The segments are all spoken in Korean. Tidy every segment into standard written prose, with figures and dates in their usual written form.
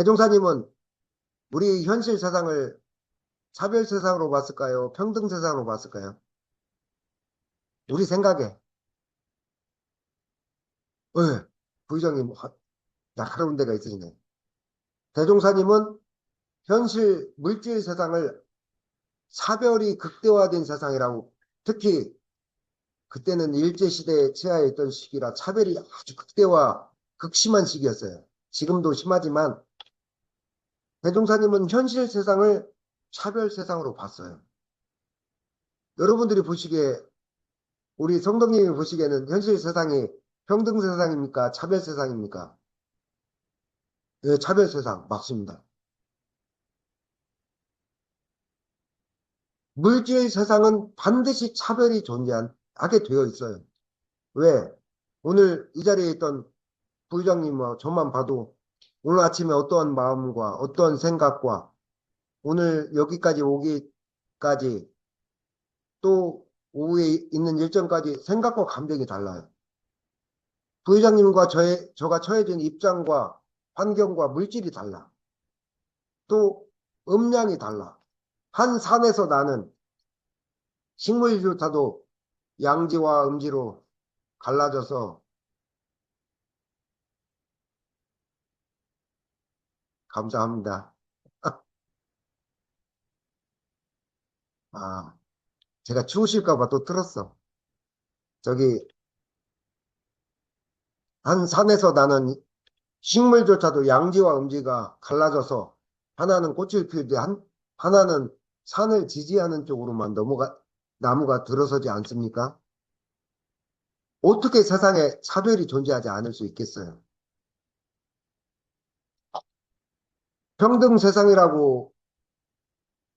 대종사님은 우리 현실 세상을 차별 세상으로 봤을까요? 평등 세상으로 봤을까요? 우리 생각에. 예, 부의장님 날카로운 데가 있으시네. 대종사님은 현실 물질 세상을 차별이 극대화된 세상이라고, 특히 그때는 일제시대에 치하에 있던 시기라 차별이 아주 극심한 시기였어요. 지금도 심하지만 대종사님은 현실 세상을 차별 세상으로 봤어요. 여러분들이 보시기에, 우리 성덕님이 보시기에는 현실 세상이 평등 세상입니까? 차별 세상입니까? 네, 차별 세상 맞습니다. 물질 세상은 반드시 차별이 존재하게 되어 있어요. 왜? 오늘 이 자리에 있던 부의장님과 저만 봐도 오늘 아침에 어떠한 마음과 어떠한 생각과 오늘 여기까지 오기까지 또 오후에 있는 일정까지 생각과 감정이 달라요. 부회장님과 저가 처해진 입장과 환경과 물질이 달라. 또 음량이 달라. 한 산에서 나는 식물조차도 양지와 음지로 갈라져서. 감사합니다. 아, 제가 추우실까 봐 또 틀었어. 저기 한 산에서 나는 식물조차도 양지와 음지가 갈라져서 하나는 꽃을 피우되 하나는 산을 지지하는 쪽으로만 나무가 들어서지 않습니까? 어떻게 세상에 차별이 존재하지 않을 수 있겠어요? 평등 세상이라고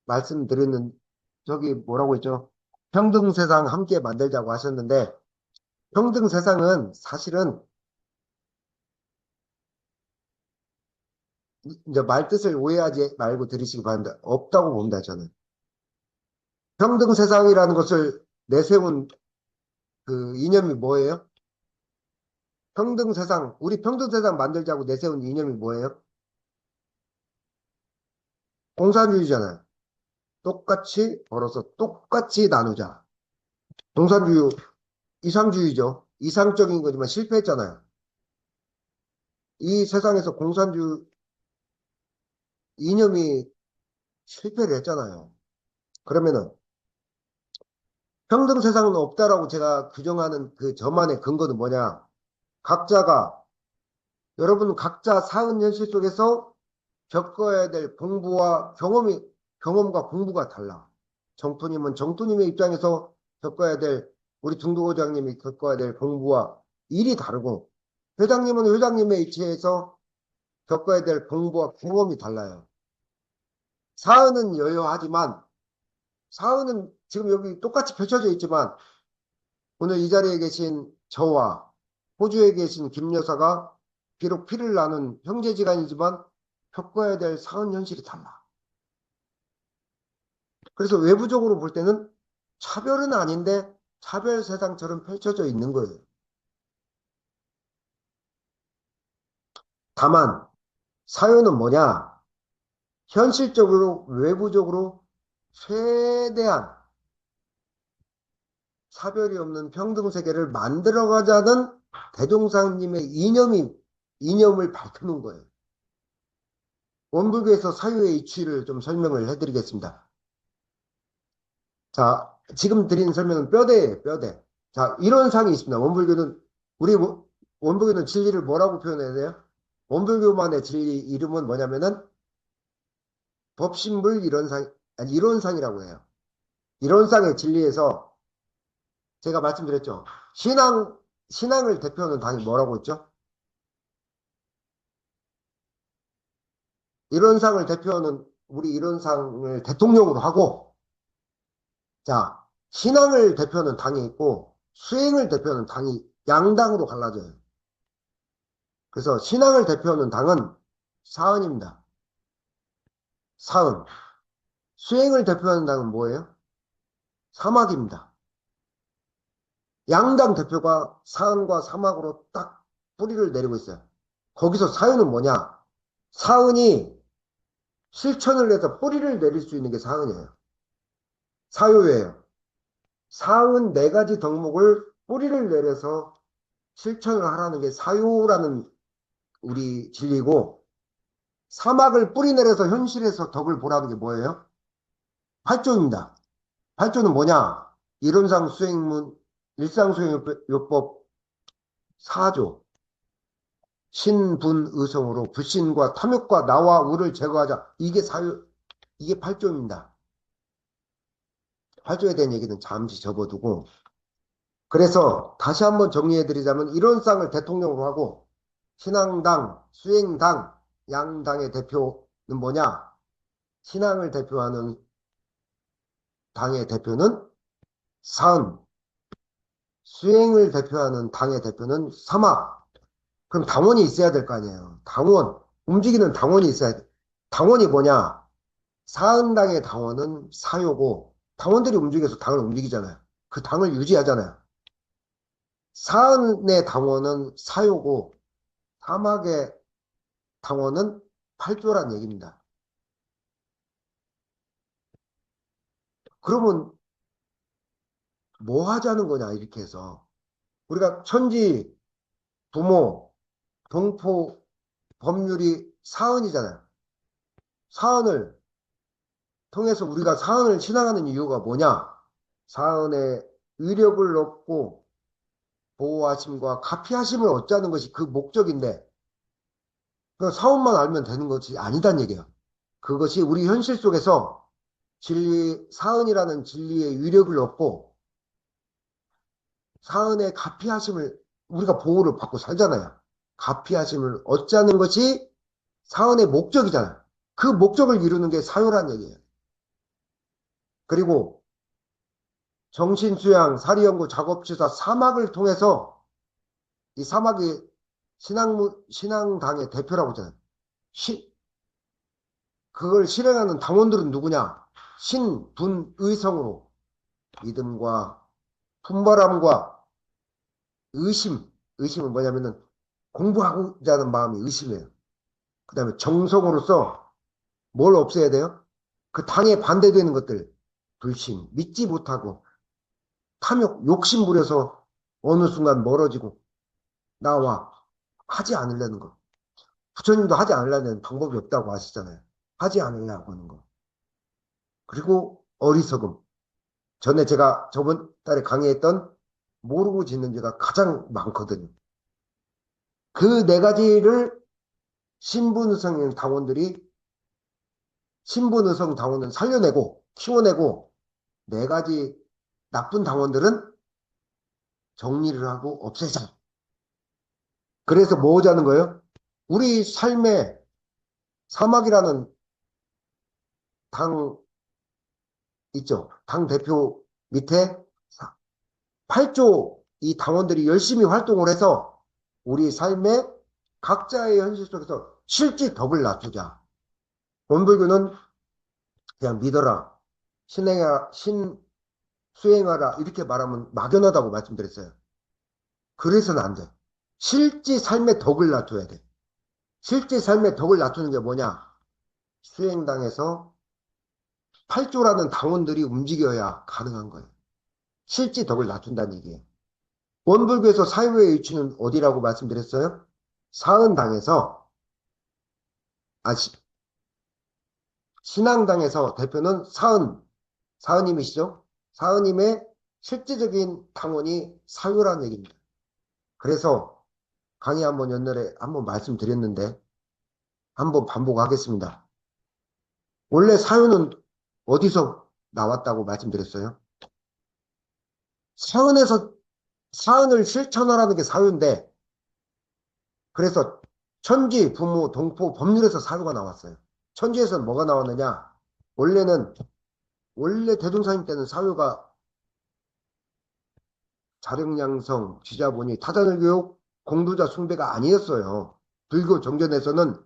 말씀드리는, 저기 뭐라고 했죠? 평등 세상 함께 만들자고 하셨는데, 평등 세상은 사실은 이제 말 뜻을 오해하지 말고 들으시기 바랍니다. 없다고 봅니다, 저는. 평등 세상이라는 것을 내세운 그 이념이 뭐예요? 평등 세상, 우리 평등 세상 만들자고 내세운 이념이 뭐예요? 공산주의잖아요. 똑같이 벌어서 똑같이 나누자. 공산주의, 이상주의죠. 이상적인 거지만 실패했잖아요. 이 세상에서 공산주의 이념이 실패를 했잖아요. 그러면은 평등 세상은 없다라고 제가 규정하는 그 저만의 근거는 뭐냐? 각자가, 여러분 각자 사은 현실 속에서 겪어야 될 경험과 공부가 달라. 정토님은 정토님의 입장에서 겪어야 될, 우리 중도고장님이 겪어야 될 공부와 일이 다르고, 회장님은 회장님의 위치에서 겪어야 될 공부와 경험이 달라요. 사은은 여여하지만, 사은은 지금 여기 똑같이 펼쳐져 있지만, 오늘 이 자리에 계신 저와 호주에 계신 김 여사가 비록 피를 나눈 형제지간이지만 겪어야 될 사은 현실이 달라. 그래서 외부적으로 볼 때는 차별은 아닌데 차별 세상처럼 펼쳐져 있는 거예요. 다만 사유는 뭐냐? 현실적으로 외부적으로 최대한 차별이 없는 평등 세계를 만들어가자는 대종사님의 이념을 밝히는 거예요. 원불교에서 사유의 이치를 좀 설명을 해드리겠습니다. 자, 지금 드린 설명은 뼈대예요, 뼈대. 자, 이론상이 있습니다. 우리 원불교는 진리를 뭐라고 표현해야 돼요? 원불교만의 진리 이름은 뭐냐면은 법신불 이론상이라고 해요. 이론상의 진리에서 제가 말씀드렸죠. 신앙을 대표하는 당이 뭐라고 했죠? 이론상을 대표하는, 우리 이론상을 대통령으로 하고, 자, 신앙을 대표하는 당이 있고 수행을 대표하는 당이 양당으로 갈라져요. 그래서 신앙을 대표하는 당은 사은입니다. 사은. 수행을 대표하는 당은 뭐예요? 사막입니다. 양당 대표가 사은과 사막으로 딱 뿌리를 내리고 있어요. 거기서 사유는 뭐냐? 사은이 실천을 해서 뿌리를 내릴 수 있는 게 사은이에요. 사유예요. 사은 네 가지 덕목을 뿌리를 내려서 실천을 하라는 게 사유라는 우리 진리고, 사막을 뿌리 내려서 현실에서 덕을 보라는 게 뭐예요? 팔조입니다. 팔조는 뭐냐? 이론상 수행문, 일상수행요법 4조. 신분의성으로 불신과 탐욕과 나와 우를 제거하자. 이게 사유, 이게 팔조입니다. 팔조에 대한 얘기는 잠시 접어두고, 그래서 다시 한번 정리해드리자면 이론상을 대통령으로 하고 신앙당, 수행당, 양당의 대표는 뭐냐? 신앙을 대표하는 당의 대표는 사은, 수행을 대표하는 당의 대표는 사막. 그럼 당원이 있어야 될 거 아니에요. 당원, 움직이는 당원이 있어야 돼. 당원이 뭐냐? 사은당의 당원은 사요고 당원들이 움직여서 당을 움직이잖아요. 그 당을 유지하잖아요. 사은의 당원은 사요고 사막의 당원은 팔조란 얘기입니다. 그러면 뭐 하자는 거냐 이렇게 해서 우리가 천지, 부모, 동포, 법률이 사은이잖아요. 사은을 통해서 우리가 사은을 신앙하는 이유가 뭐냐? 사은의 위력을 얻고 보호하심과 가피하심을 얻자는 것이 그 목적인데 그 사은만 알면 되는 것이 아니란 얘기예요. 그것이 우리 현실 속에서 진리, 사은이라는 진리의 위력을 얻고 사은의 가피하심을 우리가 보호를 받고 살잖아요. 가피하심을 얻자는 것이 사은의 목적이잖아요. 그 목적을 이루는 게 사유란 얘기예요. 그리고 정신수양, 사리연구, 작업치사, 사막을 통해서 이 사막이 신앙당의 대표라고 하잖아요. 그걸 실행하는 당원들은 누구냐? 신분의성으로 믿음과 분발함과 의심, 의심은 뭐냐면은 공부하고자 하는 마음이 의심이에요. 그 다음에 정성으로서 뭘 없애야 돼요? 그 당에 반대되는 것들, 불신, 믿지 못하고 탐욕, 욕심 부려서 어느 순간 멀어지고 나와 하지 않으려는 거. 부처님도 하지 않으려는 방법이 없다고 하시잖아요. 하지 않으려고 하는 거. 그리고 어리석음. 전에 제가 저번 달에 강의했던 모르고 짓는 죄가 가장 많거든요. 그 네 가지를 신분의성 당원들이 신분의성 당원은 살려내고 키워내고 네 가지 나쁜 당원들은 정리를 하고 없애자. 그래서 뭐 하자는 거예요? 우리 삶의 사막이라는 당 있죠. 당 대표 밑에 8조 이 당원들이 열심히 활동을 해서 우리 삶의 각자의 현실 속에서 실제 덕을 낮추자. 원불교는 그냥 믿어라, 신행하라, 수행하라 이렇게 말하면 막연하다고 말씀드렸어요. 그래서는 안 돼. 실제 삶의 덕을 낮춰야 돼. 실제 삶의 덕을 낮추는 게 뭐냐? 수행당에서 8조라는 당원들이 움직여야 가능한 거예요. 실제 덕을 낮춘다는 얘기예요. 원불교에서 사유의 위치는 어디라고 말씀드렸어요? 사은당에서, 신앙당에서 대표는 사은님이시죠? 사은님의 실제적인 당원이 사유라는 얘기입니다. 그래서 강의 한번 옛날에 한번 말씀드렸는데 한번 반복하겠습니다. 원래 사유는 어디서 나왔다고 말씀드렸어요? 사은을 실천하라는 게 사유인데 그래서 천지, 부모, 동포, 법률에서 사유가 나왔어요. 천지에서는 뭐가 나왔느냐? 원래 대종사님 때는 사유가 자력양성, 지자본이, 타자늘교육, 공부자 숭배가 아니었어요. 불교 정전에서는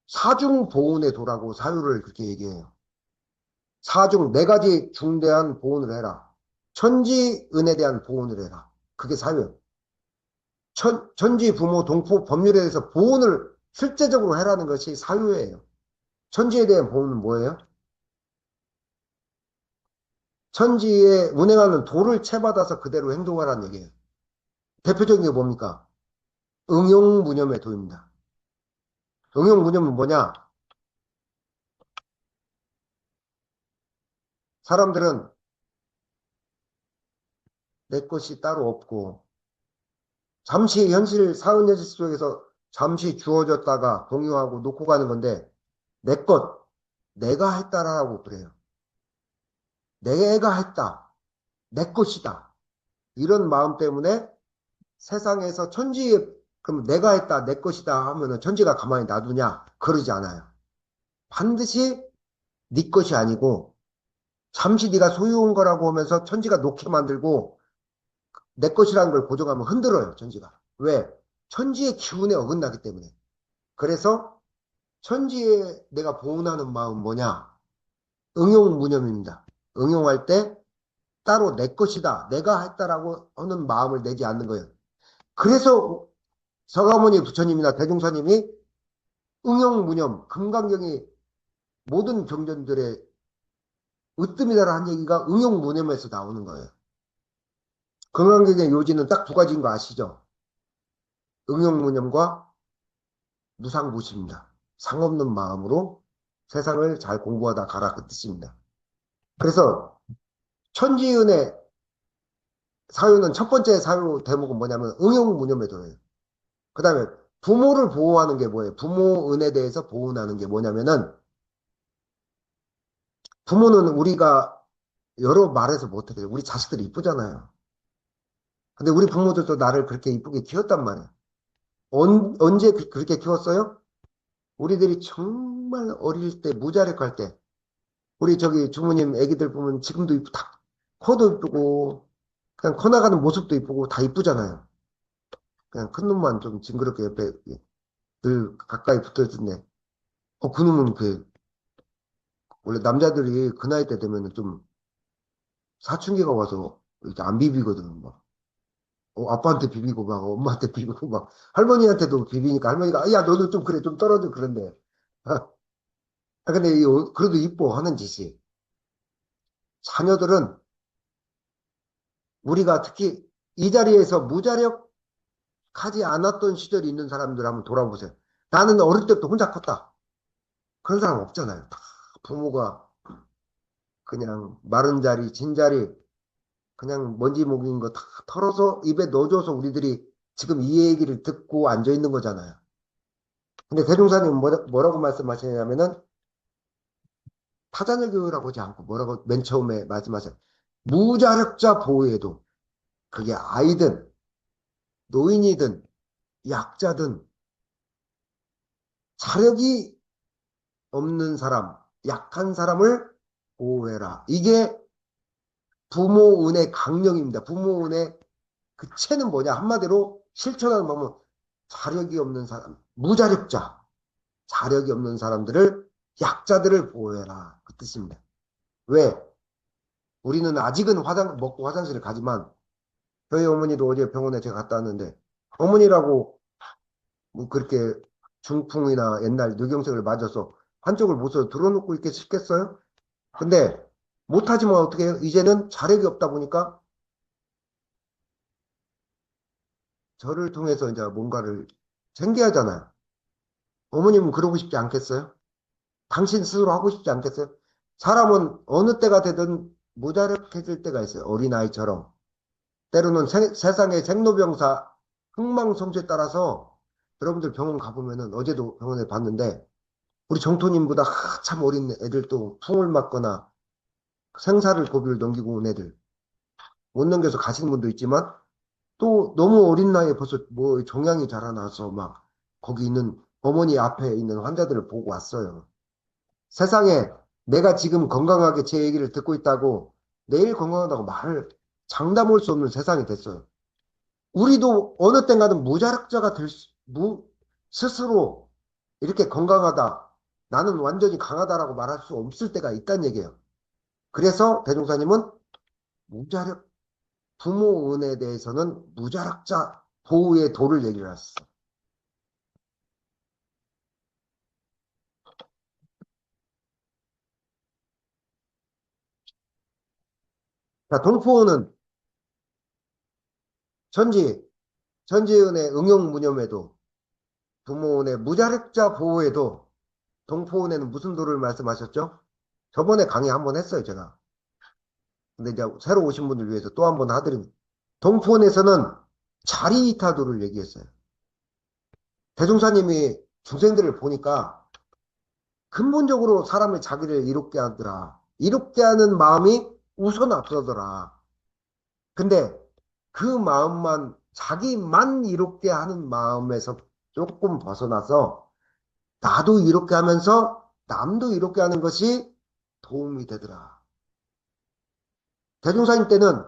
사중보훈의 도라고 사유를 그렇게 얘기해요. 사중, 네 가지 중대한 보훈을 해라. 천지은에 대한 보훈을 해라. 그게 사유예요. 천지, 부모, 동포, 법률에 대해서 보훈을 실제적으로 해라는 것이 사유예요. 천지에 대한 보호는 뭐예요? 천지에 운행하는 도를 채받아서 그대로 행동하라는 얘기예요. 대표적인 게 뭡니까? 응용무념의 도입니다. 응용무념은 뭐냐? 사람들은 내 것이 따로 없고 잠시 현실 사은현실 속에서 잠시 주어졌다가 공유하고 놓고 가는 건데 내 것, 내가 했다라고 그래요. 내가 했다. 내 것이다. 이런 마음 때문에 세상에서 천지에 그럼 내가 했다, 내 것이다 하면은 천지가 가만히 놔두냐? 그러지 않아요. 반드시 네 것이 아니고 잠시 네가 소유한 거라고 하면서 천지가 놓게 만들고 내 것이라는 걸 고정하면 흔들어요, 천지가. 왜? 천지의 기운에 어긋나기 때문에. 그래서 천지에 내가 보온하는 마음 뭐냐? 응용무념입니다. 응용할 때 따로 내 것이다, 내가 했다라고 하는 마음을 내지 않는 거예요. 그래서 서가모니 부처님이나 대중사님이 응용무념, 금강경이 모든 경전들의 으뜸이다라는 얘기가 응용무념에서 나오는 거예요. 금강경의 요지는 딱 두 가지인 거 아시죠? 응용무념과 무상무심입니다. 상없는 마음으로 세상을 잘 공부하다 가라 그 뜻입니다. 그래서 천지은의 사유는 첫 번째 사유 대목은 뭐냐면 응용무념의 도예요. 그 다음에 부모를 보호하는 게 뭐예요? 부모 은에 대해서 보호하는 게 뭐냐면은 부모는 우리가 여러 말해서 못하겠어요. 우리 자식들이 이쁘잖아요. 근데 우리 부모들도 나를 그렇게 이쁘게 키웠단 말이에요. 언제 그렇게 키웠어요? 우리들이 정말 어릴 때, 무자력할 때, 우리 저기 주부님 애기들 보면 지금도 이쁘다. 코도 이쁘고, 그냥 코 나가는 모습도 이쁘고, 다 이쁘잖아요. 그냥 큰 놈만 좀 징그럽게 옆에 늘 가까이 붙어 있던데, 그 놈은 원래 남자들이 그 나이 때 되면은 좀 사춘기가 와서 이렇게 안 비비거든, 막. 아빠한테 비비고 막 엄마한테 비비고 막 할머니한테도 비비니까 할머니가 야 너도 좀 그래 좀 떨어져 그런데 근데 그래도 이뻐 하는 짓이 자녀들은 우리가 특히 이 자리에서 무자력하지 않았던 시절이 있는 사람들 한번 돌아보세요. 나는 어릴 때부터 혼자 컸다. 그런 사람 없잖아요. 다 부모가 그냥 마른 자리, 진 자리, 그냥 먼지 먹인 거 다 털어서 입에 넣어줘서 우리들이 지금 이 얘기를 듣고 앉아 있는 거잖아요. 근데 대종사님은 뭐라고 말씀하시냐면은 타자녀 교육이라고 하지 않고 뭐라고 맨 처음에 말씀하셨어요. 무자력자 보호에도 그게 아이든 노인이든 약자든 자력이 없는 사람, 약한 사람을 보호해라. 이게 부모은의 강령입니다. 부모은의 그 체는 뭐냐? 한마디로 실천하는 방법은 자력이 없는 사람, 무자력자, 자력이 없는 사람들을 약자들을 보호해라. 그 뜻입니다. 왜? 우리는 아직은 먹고 화장실을 가지만 저희 어머니도 어제 병원에 제가 갔다 왔는데 어머니라고 뭐 그렇게 중풍이나 옛날 뇌경색을 맞아서 한쪽을 못 써서 들어놓고 있게 싶겠어요? 근데 못하지만 어떻게 해요? 이제는 자력이 없다 보니까 저를 통해서 이제 뭔가를 챙겨야잖아요. 어머님은 그러고 싶지 않겠어요? 당신 스스로 하고 싶지 않겠어요? 사람은 어느 때가 되든 무자력해질 때가 있어요. 어린아이처럼. 때로는 세상의 생로병사, 흥망성쇠에 따라서 여러분들 병원 가보면은 어제도 병원에 봤는데 우리 정토님보다 한참 어린 애들도 풍을 맞거나 생사를 고비를 넘기고 온 애들 못 넘겨서 가시는 분도 있지만 또 너무 어린 나이에 벌써 뭐 종양이 자라나서 막 거기 있는 어머니 앞에 있는 환자들을 보고 왔어요. 세상에 내가 지금 건강하게 제 얘기를 듣고 있다고 내일 건강하다고 말을 장담할 수 없는 세상이 됐어요. 우리도 어느 땐가는 무자력자가 스스로 이렇게 건강하다, 나는 완전히 강하다라고 말할 수 없을 때가 있다는 얘기예요. 그래서 대종사님은 무자력, 부모은에 대해서는 무자력자 보호의 도를 얘기를 하셨어. 자, 동포는 전지현의 응용무념에도 부모원의 무자력자 보호에도 동포원에는 무슨 도를 말씀하셨죠? 저번에 강의 한번 했어요, 제가. 근데 이제 새로 오신 분들 위해서 또 한번 하드립니다. 동포원에서는 자리이타도를 얘기했어요. 대종사님이 중생들을 보니까 근본적으로 사람을 자기를 이롭게 하더라. 이롭게 하는 마음이 우선 앞서더라. 근데 그 마음만, 자기만 이롭게 하는 마음에서 조금 벗어나서 나도 이롭게 하면서 남도 이롭게 하는 것이 도움이 되더라. 대종사님 때는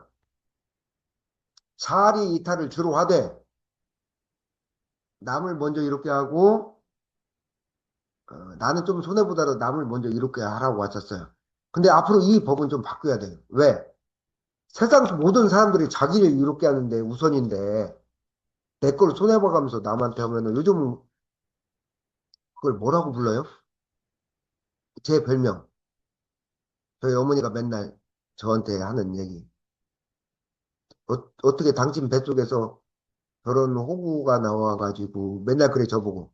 사리 이탈을 주로 하되 남을 먼저 이롭게 하고 나는 좀 손해보다도 남을 먼저 이롭게 하라고 하셨어요. 근데 앞으로 이 법은 좀 바뀌어야 돼요. 왜? 세상 모든 사람들이 자기를 이롭게 하는데 우선인데 내 걸 손해봐가면서 남한테 하면은 요즘 그걸 뭐라고 불러요? 제 별명. 저희 어머니가 맨날 저한테 하는 얘기. 어떻게 당신 뱃속에서 저런 호구가 나와가지고 맨날 그래 저보고.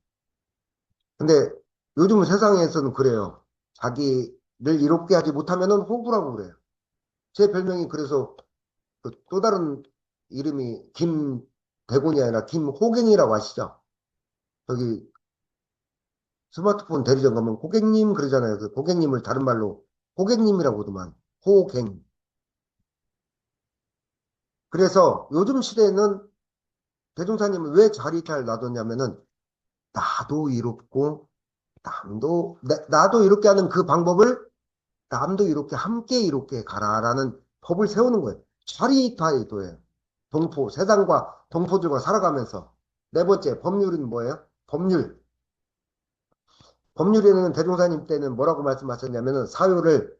근데 요즘 세상에서는 그래요. 자기를 이롭게 하지 못하면은 호구라고 그래요. 제 별명이 그래서 그또 다른 이름이 김대곤이 아니라 김호갱이라고 아시죠? 저기 스마트폰 대리점 가면 고객님 그러잖아요. 그 고객님을 다른 말로 고객님이라고도만 호갱. 그래서 요즘 시대에는 대종사님은 왜 자리탈 놔뒀냐면은 나도 이롭고 남도 나도 이롭게 하는 그 방법을 남도 이롭게 함께 이롭게 가라라는 법을 세우는 거예요. 자리탈도예요. 동포 세상과 동포들과 살아가면서 네 번째 법률은 뭐예요? 법률. 법률에는 대종사님 때는 뭐라고 말씀하셨냐면은 사유를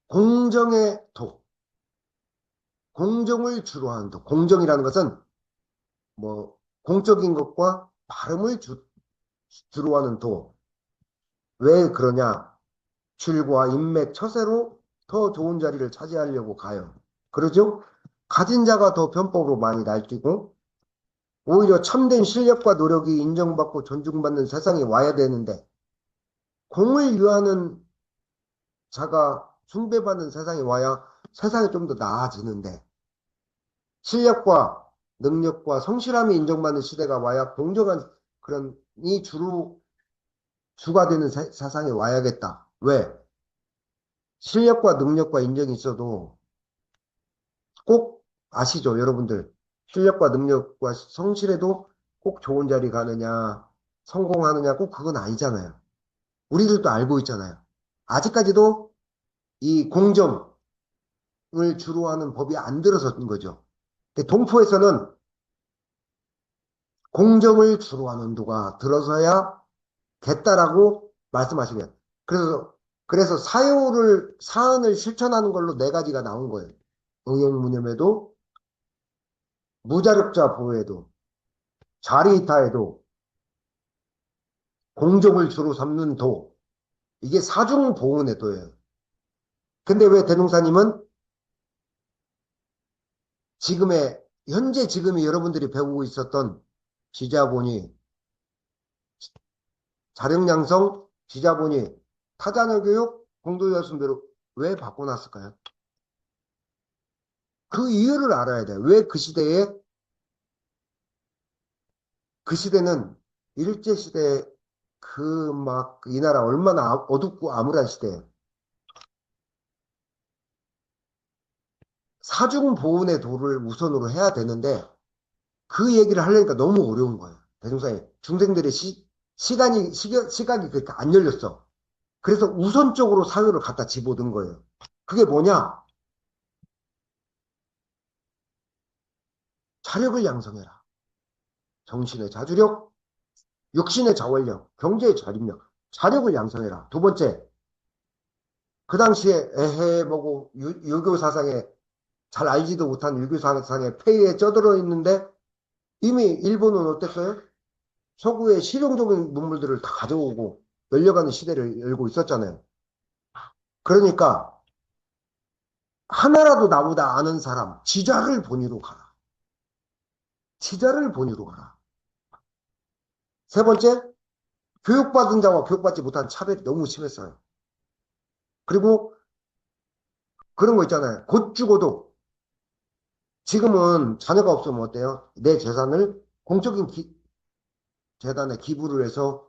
공정의 도, 공정을 주로 하는 도. 공정이라는 것은 뭐 공적인 것과 발음을 주로 하는 도. 왜 그러냐? 줄과 인맥, 처세로 더 좋은 자리를 차지하려고 가요. 그러죠? 가진 자가 더 편법으로 많이 날뛰고 오히려 참된 실력과 노력이 인정받고 존중받는 세상이 와야 되는데 공을 유하는 자가 숭배받는 세상이 와야 세상이 좀 더 나아지는데 실력과 능력과 성실함이 인정받는 시대가 와야 공정한 그런 이 주가 되는 세상에 와야겠다. 왜? 실력과 능력과 인정이 있어도 꼭 아시죠, 여러분들? 실력과 능력과 성실해도 꼭 좋은 자리 가느냐, 성공하느냐, 꼭 그건 아니잖아요. 우리들도 알고 있잖아요. 아직까지도 이 공정을 주로 하는 법이 안 들어서는 거죠. 근데 동포에서는 공정을 주로 하는 도가 들어서야 겠다라고 말씀하시면. 그래서 사안을 실천하는 걸로 네 가지가 나온 거예요. 응용무념에도, 무자력자 보호에도, 자리이타에도, 공정을 주로 삼는 도. 이게 사중보훈의 도예요. 근데 왜 대종사님은 현재 지금이 여러분들이 배우고 있었던 지자본이, 자력양성, 지자본이, 타자녀교육, 공도여순배로 왜 바꿔놨을까요? 그 이유를 알아야 돼요. 왜 그 시대는 일제시대 이 나라 얼마나 어둡고 암울한 시대에 사중보훈의 도를 우선으로 해야 되는데 그 얘기를 하려니까 너무 어려운 거예요. 대종사님, 중생들의 시각이 그렇게 안 열렸어. 그래서 우선적으로 사유를 갖다 집어든 거예요. 그게 뭐냐? 자력을 양성해라. 정신의 자주력, 육신의 자원력, 경제의 자립력, 자력을 양성해라. 두 번째, 그 당시에 에헤 뭐고 유교 사상에 잘 알지도 못한 유교 사상에 폐해에 쩌들어 있는데 이미 일본은 어땠어요? 서구의 실용적인 문물들을 다 가져오고 열려가는 시대를 열고 있었잖아요. 그러니까 하나라도 나보다 아는 사람, 지자를 본의로 가라. 지자를 본의로 가라. 세 번째, 교육받은 자와 교육받지 못한 차별이 너무 심했어요. 그리고 그런 거 있잖아요. 곧 죽어도 지금은 자녀가 없으면 어때요? 내 재산을 공적인 재단에 기부를 해서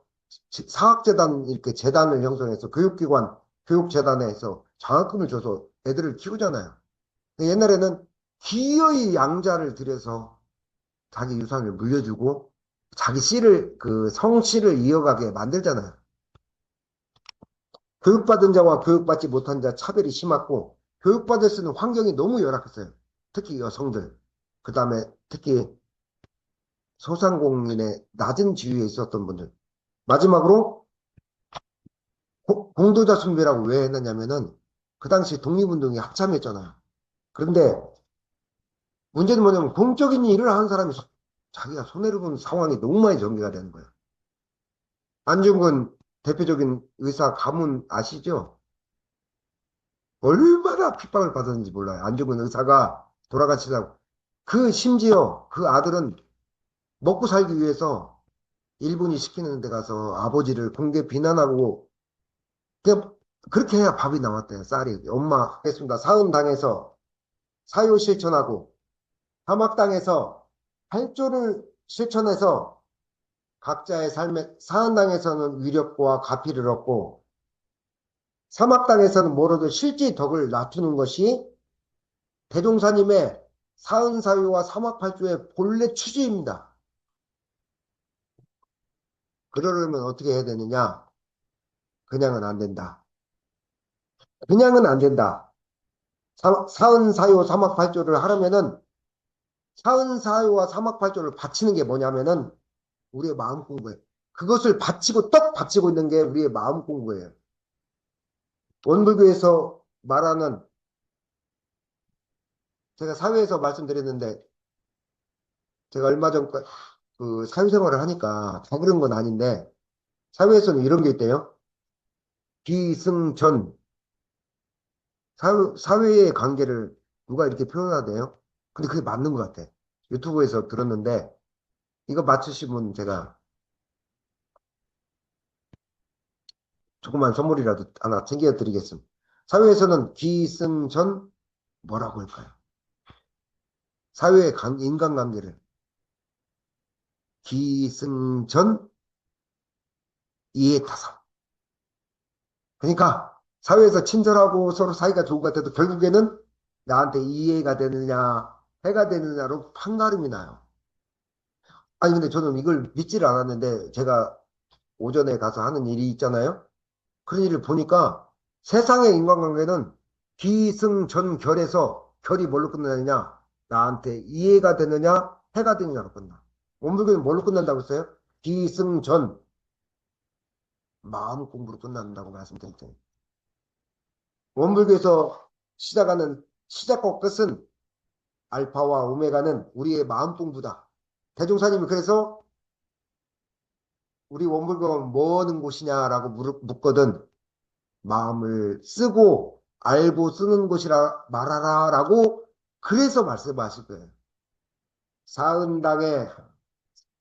사학재단 이렇게 재단을 형성해서 교육기관, 교육재단에서 장학금을 줘서 애들을 키우잖아요. 옛날에는 기어이 양자를 들여서 자기 유산을 물려주고 자기 씨를 그 성씨를 이어가게 만들잖아요. 교육받은 자와 교육받지 못한 자 차별이 심했고 교육받을 수 있는 환경이 너무 열악했어요. 특히 여성들. 그 다음에 특히 소상공인의 낮은 지위에 있었던 분들. 마지막으로 공도자 숭배라고 왜 했느냐면은 그 당시 독립운동이 한참이었잖아요. 그런데 문제는 뭐냐면 공적인 일을 하는 사람이 자기가 손해를 보는 상황이 너무 많이 전개가 되는 거예요. 안중근 대표적인 의사 가문 아시죠? 얼마나 핍박을 받았는지 몰라요. 안중근 의사가 돌아가시다고. 그 심지어 그 아들은 먹고 살기 위해서 일본이 시키는 데 가서 아버지를 공개 비난하고 그냥 그렇게 해야 밥이 나왔대요. 쌀이. 엄마 하겠습니다. 사은당에서 사유 실천하고 사막당에서 팔조를 실천해서 각자의 삶에 사은당에서는 위력과 가피를 얻고 사막당에서는 뭐로도 실제 덕을 낮추는 것이 대종사님의 사은사유와 사막팔조의 본래 취지입니다. 그러려면 어떻게 해야 되느냐? 그냥은 안 된다. 그냥은 안 된다. 사은사유 사막팔조를 하려면은 사은사유와 사막팔조를 바치는 게 뭐냐면은 우리의 마음 공부예요. 그것을 바치고 떡 바치고 있는 게 우리의 마음 공부예요. 원불교에서 말하는 제가 사회에서 말씀드렸는데 제가 얼마 전 그 사회생활을 하니까 다 그런 건 아닌데 사회에서는 이런 게 있대요. 기승전 사회의 관계를 누가 이렇게 표현하대요. 근데 그게 맞는 것 같아. 유튜브에서 들었는데 이거 맞추시면 제가 조그만 선물이라도 하나 챙겨드리겠습니다. 사회에서는 기승전 뭐라고 할까요? 사회의 인간관계를 기승전 이해타산. 그러니까 사회에서 친절하고 서로 사이가 좋은 것 같아도 결국에는 나한테 이해가 되느냐 해가 되느냐로 판가름이 나요. 아니 근데 저는 이걸 믿지를 않았는데 제가 오전에 가서 하는 일이 있잖아요. 그런 일을 보니까 세상의 인간관계는 기승전결에서 결이 뭘로 끝나느냐 나한테 이해가 되느냐 해가 되느냐로 끝나. 원불교는 뭘로 끝난다고 했어요? 기승전 마음 공부로 끝난다고 말씀드렸잖아요. 원불교에서 시작하는 시작과 끝은 알파와 오메가는 우리의 마음 공부다. 대종사님이 그래서 우리 원불교가 뭐 하는 곳이냐라고 묻거든 마음을 쓰고 알고 쓰는 곳이라 말하라 라고 그래서 말씀하실 거예요. 사은당의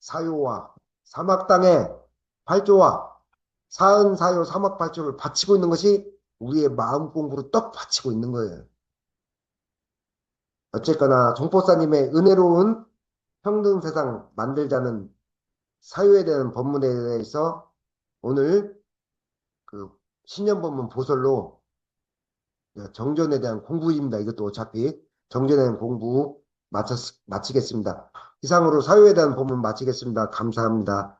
사요와 사막당의 팔조와 사은사요 사막팔조를 바치고 있는 것이 우리의 마음 공부로 떡 바치고 있는 거예요. 어쨌거나 정보사님의 은혜로운 평등 세상 만들자는 사유에 대한 법문에 대해서 오늘 그 신년법문 보설로 정전에 대한 공부입니다. 이것도 어차피 정전에 대한 공부 마치겠습니다. 이상으로 사유에 대한 법문 마치겠습니다. 감사합니다.